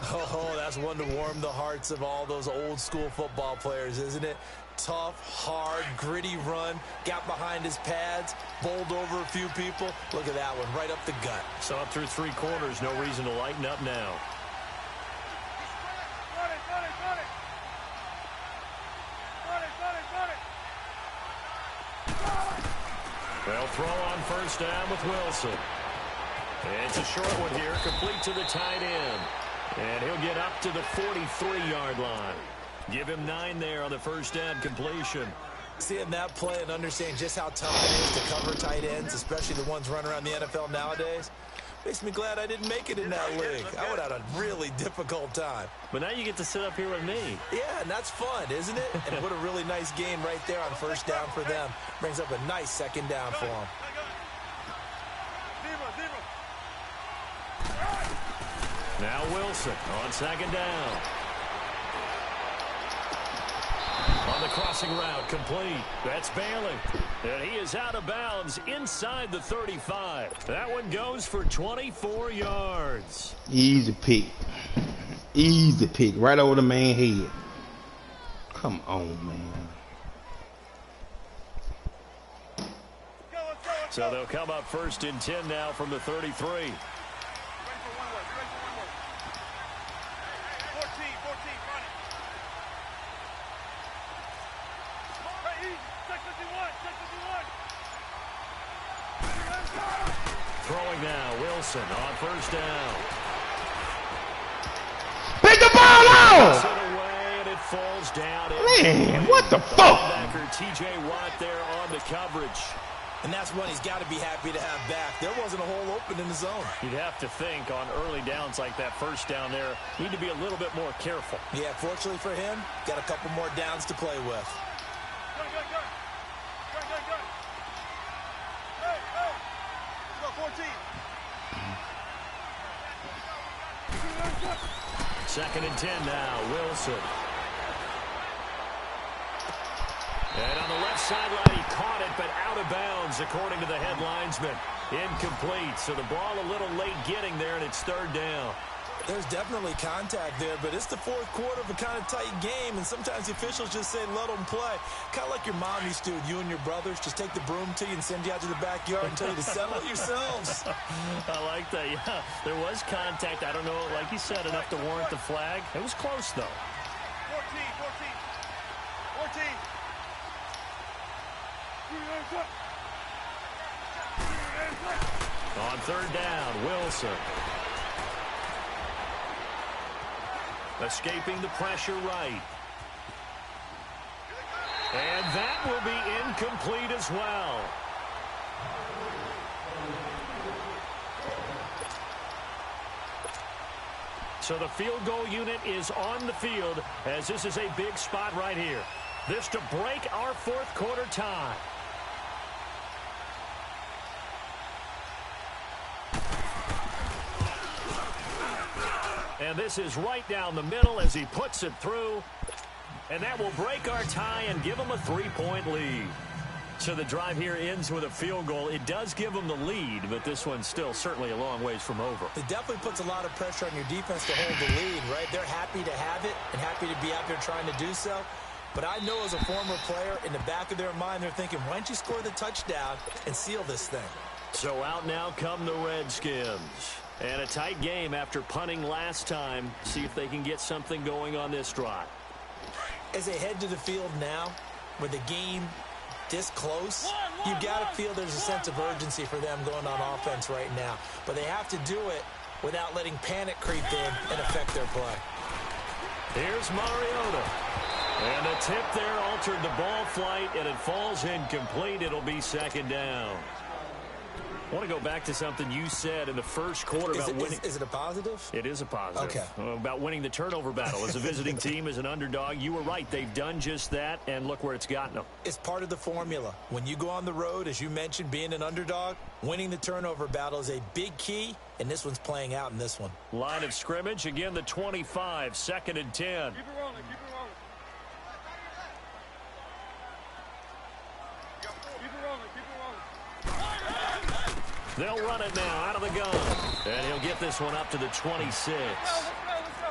Oh, that's one to warm the hearts of all those old school football players, isn't it? Tough, hard, gritty run, got behind his pads, bowled over a few people. Look at that one, right up the gut. So up through 3 quarters, no reason to lighten up now. They'll throw on first down with Wilson. And it's a short one here, complete to the tight end. And he'll get up to the 43-yard line. Give him 9 there on the first down completion. Seeing that play and understanding just how tough it is to cover tight ends, especially the ones running around the NFL nowadays, makes me glad I didn't make it in that league. I would have had a really difficult time. But now you get to sit up here with me. Yeah, and that's fun, isn't it? And what a really nice game right there on first down for them. Brings up a nice second down for them. Now Wilson on second down. On the crossing route, complete. That's Bailey. And he is out of bounds inside the 35. That one goes for 24 yards. Easy pick. Easy pick. Right over the man head. Come on, man. So they'll come up first and 10 now from the 33. Throwing now, Wilson on first down. Pick the ball out! It away and it falls down. Man, what the fuck? Linebacker T.J. Watt there on the coverage. And that's one he's got to be happy to have back. There wasn't a hole open in the zone. You'd have to think on early downs like that first down there, need to be a little bit more careful. Yeah, fortunately for him, got a couple more downs to play with. Second and 10 now, Wilson. And on the left sideline, he caught it, but out of bounds, according to the head linesman. Incomplete, so the ball a little late getting there, and it's third down. There's definitely contact there, but it's the fourth quarter of a kind of tight game, and sometimes the officials just say, let them play. Kind of like your mom used to with you and your brothers. Just take the broom to you and send you out to the backyard and tell you to settle it yourselves. I like that, yeah. There was contact. I don't know, like you said, enough to warrant the flag. It was close, though. 14. On third down, Wilson. Escaping the pressure right. And that will be incomplete as well. So the field goal unit is on the field as this is a big spot right here. This to break our fourth quarter tie. And this is right down the middle as he puts it through. And that will break our tie and give him a 3-point lead. So the drive here ends with a field goal. It does give them the lead, but this one's still certainly a long ways from over. It definitely puts a lot of pressure on your defense to hold the lead, right? They're happy to have it and happy to be out there trying to do so. But I know as a former player, in the back of their mind, they're thinking, why don't you score the touchdown and seal this thing? So out now come the Redskins. And a tight game after punting last time. See if they can get something going on this drive. As they head to the field now, with the game this close, you've got to feel there's a sense of urgency for them going on offense right now. But they have to do it without letting panic creep in and affect their play. Here's Mariota. And a tip there altered the ball flight, and it falls incomplete. It'll be second down. I want to go back to something you said in the first quarter about winning. Is it a positive? It is a positive. Okay. About winning the turnover battle. As a visiting team, as an underdog, you were right. They've done just that, and look where it's gotten them. It's part of the formula. When you go on the road, as you mentioned, being an underdog, winning the turnover battle is a big key, and this one's playing out in this one. Line of scrimmage, again the 25, second and 10. Keep it rolling, keep it rolling. They'll run it now out of the gun. And he'll get this one up to the 26. Let's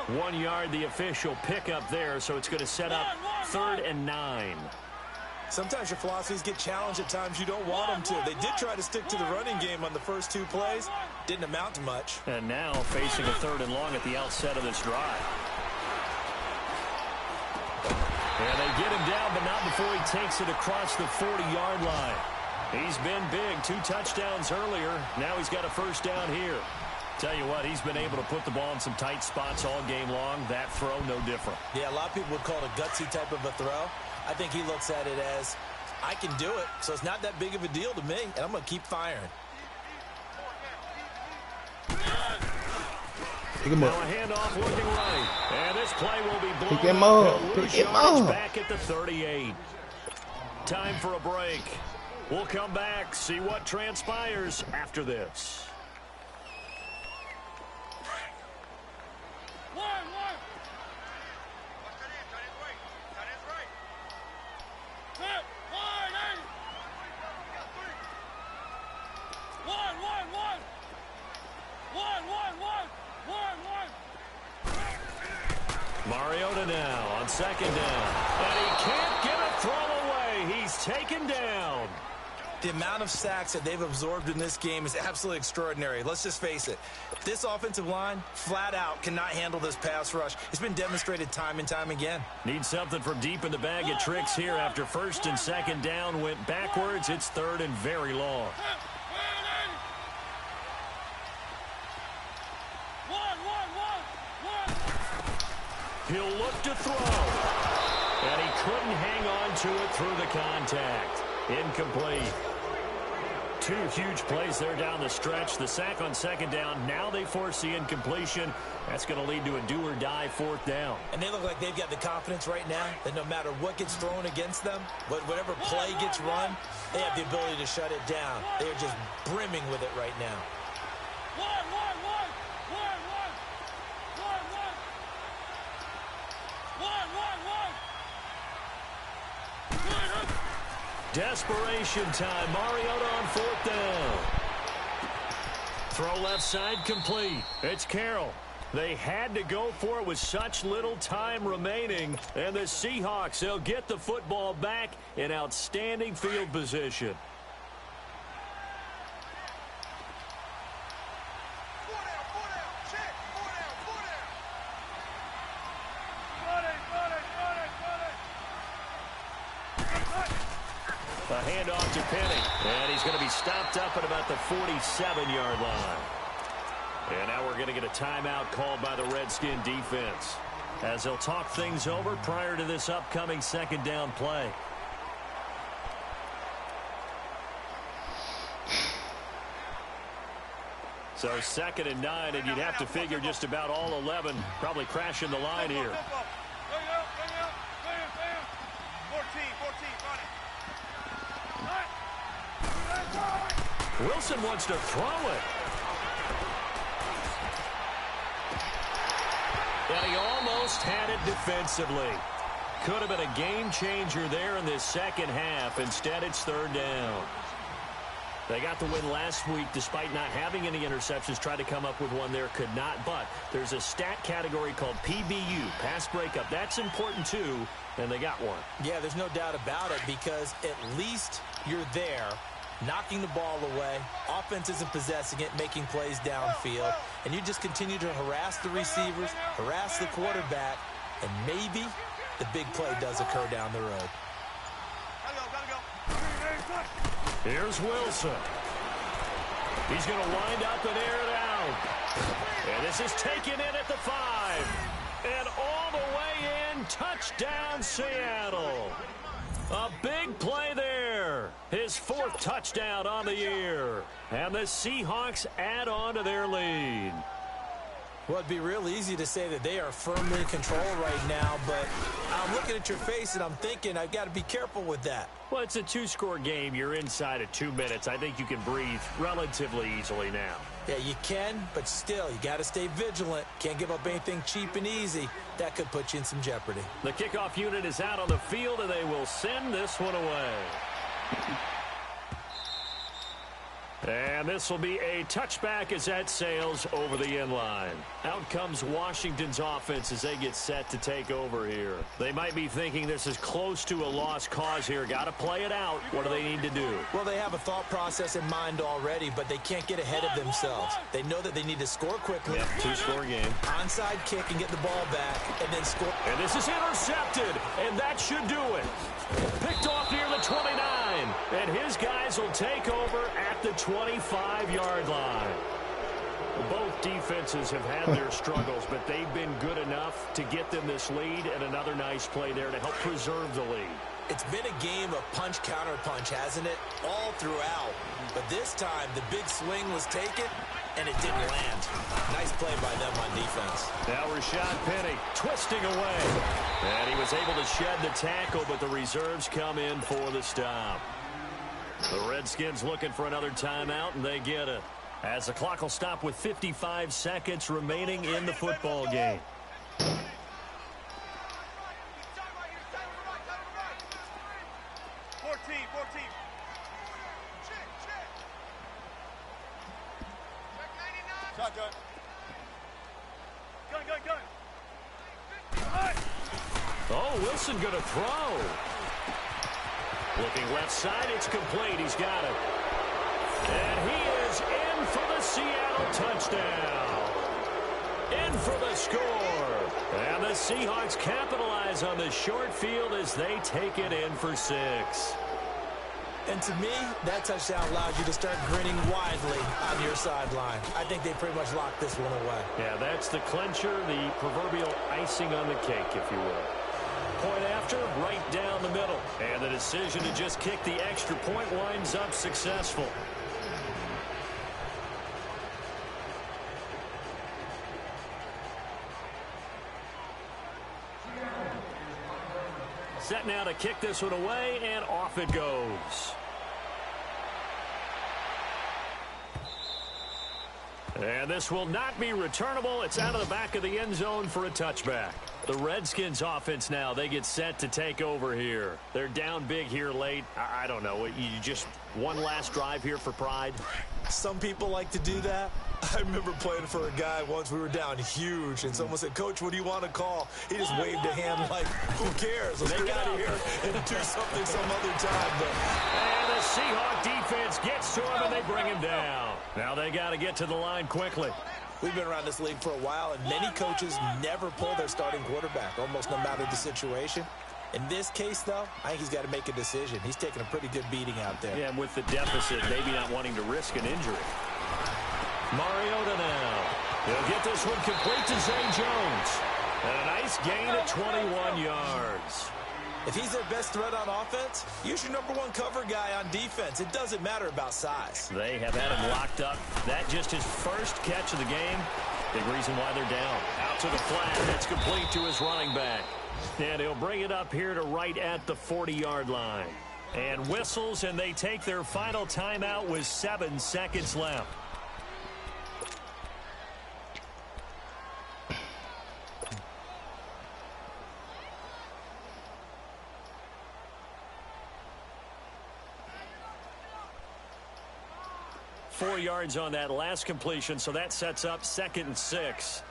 go. 1 yard, the official pickup there, so it's going to set up third and 9. Sometimes your philosophies get challenged at times you don't want them to. They did try to stick to the running game on the first 2 plays. Didn't amount to much. And now facing a third and long at the outset of this drive. And they get him down, but not before he takes it across the 40-yard line. He's been big, 2 touchdowns earlier. Now he's got a first down here. Tell you what, he's been able to put the ball in some tight spots all game long. That throw, no different. Yeah, a lot of people would call it a gutsy type of a throw. I think he looks at it as, I can do it, so it's not that big of a deal to me, and I'm going to keep firing. Pick him up. Now a handoff looking right. And this play will be blown. Pick him up. He'll Pick lose him yards up. back at the 38. Time for a break. We'll come back, see what transpires after this. Mariota now on second down. And he can't get a throw away. He's taken down. The amount of sacks that they've absorbed in this game is absolutely extraordinary. Let's just face it. This offensive line, flat out, cannot handle this pass rush. It's been demonstrated time and time again. Need something from deep in the bag of tricks here after first and second down went backwards. It's third and very long. He'll look to throw. And he couldn't hang on to it through the contact. Incomplete. Two huge plays there down the stretch. The sack on second down. Now they force the incompletion. That's going to lead to a do-or-die fourth down. And they look like they've got the confidence right now that no matter what gets thrown against them, whatever play gets run, they have the ability to shut it down. They are just brimming with it right now. Desperation time. Mariota on fourth down. Throw left side complete. It's Carroll. They had to go for it with such little time remaining. And the Seahawks, they'll get the football back in outstanding field position. A handoff to Penny, and he's going to be stopped up at about the 47-yard line. And now we're going to get a timeout called by the Redskin defense as they'll talk things over prior to this upcoming second down play. So 2nd and 9, and you'd have to figure just about all 11 probably crashing the line here. Wilson wants to throw it. And he almost had it defensively. Could have been a game changer there in this second half. Instead, it's third down. They got the win last week despite not having any interceptions. Tried to come up with one there, could not. But there's a stat category called PBU, pass breakup. That's important too, and they got one. Yeah, there's no doubt about it because at least you're there, knocking the ball away. Offense isn't possessing it, making plays downfield. And you just continue to harass the receivers, harass the quarterback, and maybe the big play does occur down the road. Here's Wilson. He's going to wind up and air it out. And this is taken in at the 5. And all the way in, touchdown Seattle. A big play there. His 4th touchdown on the year. And the Seahawks add on to their lead. Well, it'd be real easy to say that they are firmly in control right now, but I'm looking at your face and I'm thinking I've got to be careful with that. Well, it's a 2-score game. You're inside of 2 minutes. I think you can breathe relatively easily now. Yeah, you can, but still, you got to stay vigilant. Can't give up anything cheap and easy. That could put you in some jeopardy. The kickoff unit is out on the field, and they will send this one away. And this will be a touchback as that sails over the end line. Out comes Washington's offense as they get set to take over here. They might be thinking this is close to a lost cause here. Got to play it out. What do they need to do? Well, they have a thought process in mind already, but they can't get ahead of themselves. They know that they need to score quickly. Yep, 2-score game. Onside kick and get the ball back and then score. And this is intercepted, and that should do it. Picked off near the 29, and his guys will take over at the 25-yard line. both defenses have had their struggles, but they've been good enough to get them this lead, and another nice play there to help preserve the lead. It's been a game of punch-counter-punch, hasn't it? All throughout. But this time, the big swing was taken, and it didn't land. Nice play by them on defense. Now Rashad Penny twisting away. And he was able to shed the tackle, but the reserves come in for the stop. The Redskins looking for another timeout, and they get it. As the clock will stop with 55 seconds remaining in the football game. 14. Shotgun. Gun. Oh, Wilson going to throw. Looking left side, it's complete. He's got it. And he is in for the Seattle touchdown. In for the score. And the Seahawks capitalize on the short field as they take it in for 6. And to me, that touchdown allows you to start grinning widely on your sideline. I think they pretty much locked this one away. Yeah, that's the clincher, the proverbial icing on the cake, if you will. Point after, right down the middle. And the decision to just kick the extra point winds up successful. Set now to kick this one away, and off it goes. And this will not be returnable. It's out of the back of the end zone for a touchback. The Redskins offense now, they get set to take over here. They're down big here late. I don't know. You just one last drive here for pride? Some people like to do that. I remember playing for a guy once. We were down huge, and someone said, "Coach, what do you want to call?" He just waved a hand like, "Who cares? Let's get out of here and do something some other time." And the Seahawk defense gets to him, and they bring him down. Now they got to get to the line quickly. We've been around this league for a while, and many coaches never pull their starting quarterback, almost no matter the situation. In this case, though, I think he's got to make a decision. He's taking a pretty good beating out there. Yeah, and with the deficit, maybe not wanting to risk an injury. Mariota now. He'll get this one complete to Zay Jones. And a nice gain at 21 yards. If he's their best threat on offense, use your #1 cover guy on defense. It doesn't matter about size. They have had him locked up. That just his first catch of the game. Big reason why they're down. Out to the flat. That's complete to his running back. And he'll bring it up here to right at the 40-yard line. And whistles, and they take their final timeout with 7 seconds left. Four yards on that last completion, so that sets up 2nd and 6.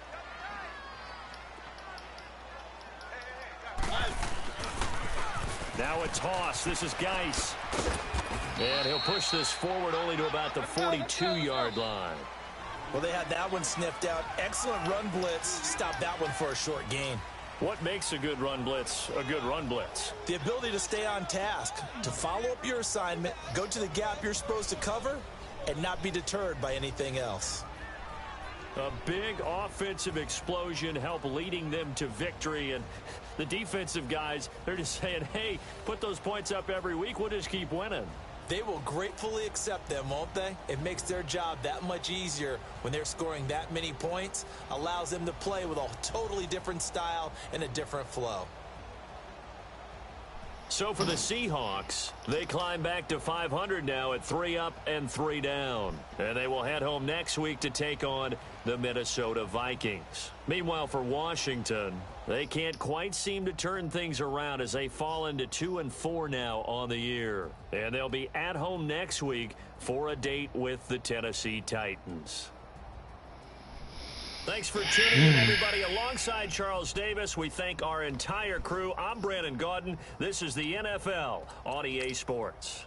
Now a toss. This is Geis. And he'll push this forward only to about the 42-yard line. Well, they had that one sniffed out. Excellent run blitz. Stop that one for a short gain. What makes a good run blitz a good run blitz? The ability to stay on task, to follow up your assignment, go to the gap you're supposed to cover, and not be deterred by anything else. A big offensive explosion helped leading them to victory. And the defensive guys, they're just saying, hey, put those points up every week. We'll just keep winning. They will gratefully accept them, won't they? It makes their job that much easier when they're scoring that many points. Allows them to play with a totally different style and a different flow. So for the Seahawks, they climb back to 500 now at 3 up and 3 down. And they will head home next week to take on the Minnesota Vikings. Meanwhile, for Washington, they can't quite seem to turn things around as they fall into 2-4 now on the year. And they'll be at home next week for a date with the Tennessee Titans. Thanks for tuning in, everybody. Alongside Charles Davis, we thank our entire crew. I'm Brandon Gaudin. This is the NFL on EA Sports.